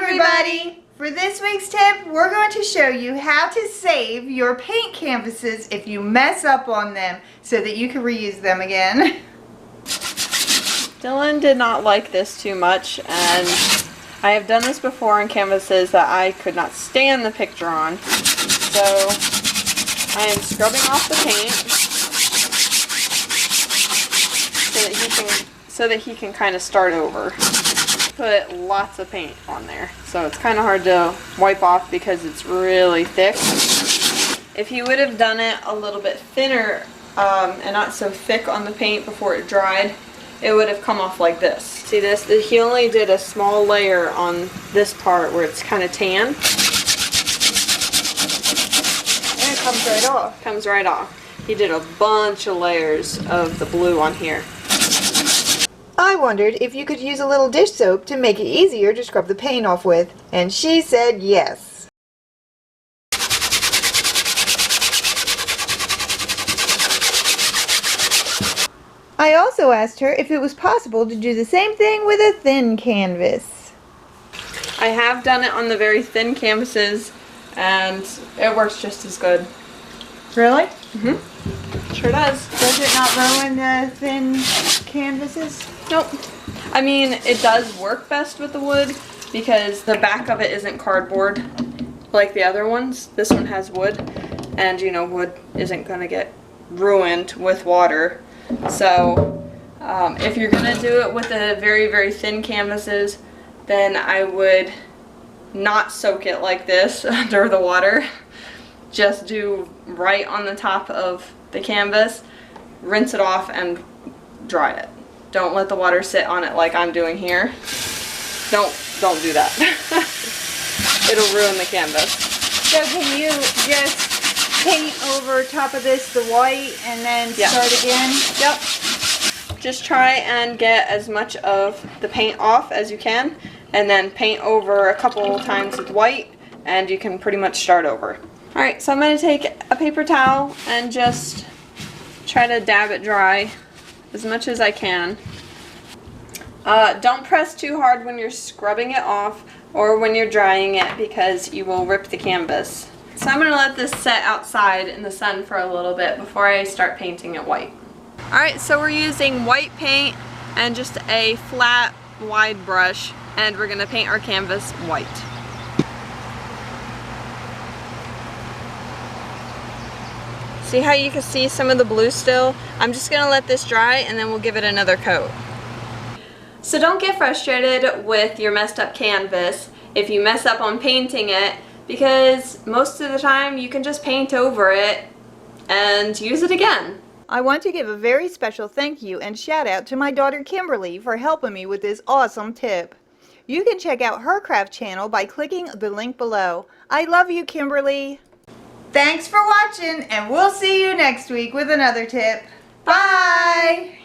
everybody! For this week's tip, we're going to show you how to save your paint canvases if you mess up on them so that you can reuse them again. Dylan did not like this too much, and I have done this before on canvases that I could not stand the picture on. So I am scrubbing off the paint so that he can kind of start over. Put lots of paint on there, so it's kind of hard to wipe off because it's really thick. If he would have done it a little bit thinner and not so thick on the paint before it dried, it would have come off like this. See this? He only did a small layer on this part where it's kind of tan. And it comes right off. Comes right off. He did a bunch of layers of the blue on here. I wondered if you could use a little dish soap to make it easier to scrub the paint off with, and she said yes. I also asked her if it was possible to do the same thing with a thin canvas. I have done it on the very thin canvases, and it works just as good. Really? Mm-hmm. Sure does. Does it not ruin the thin canvases? Nope. I mean, it does work best with the wood because the back of it isn't cardboard like the other ones. This one has wood, and you know, wood isn't going to get ruined with water. So if you're going to do it with the very, very thin canvases, then I would not soak it like this under the water. Just do right on the top of the canvas, rinse it off, and dry it. Don't let the water sit on it like I'm doing here. Don't do that. It'll ruin the canvas. So can you just paint over top of this the white and then start again? Yep. Just try and get as much of the paint off as you can, and then paint over a couple times with white, and you can pretty much start over. Alright, so I'm going to take a paper towel and just try to dab it dry as much as I can. Don't press too hard when you're scrubbing it off or when you're drying it because you will rip the canvas. So I'm going to let this set outside in the sun for a little bit before I start painting it white. Alright, so we're using white paint and just a flat, wide brush, and we're going to paint our canvas white. See how you can see some of the blue still? I'm just going to let this dry and then we'll give it another coat. So don't get frustrated with your messed up canvas if you mess up on painting it, because most of the time you can just paint over it and use it again. I want to give a very special thank you and shout out to my daughter Kimberly for helping me with this awesome tip. You can check out her craft channel by clicking the link below. I love you, Kimberly. Thanks for watching, and we'll see you next week with another tip. Bye!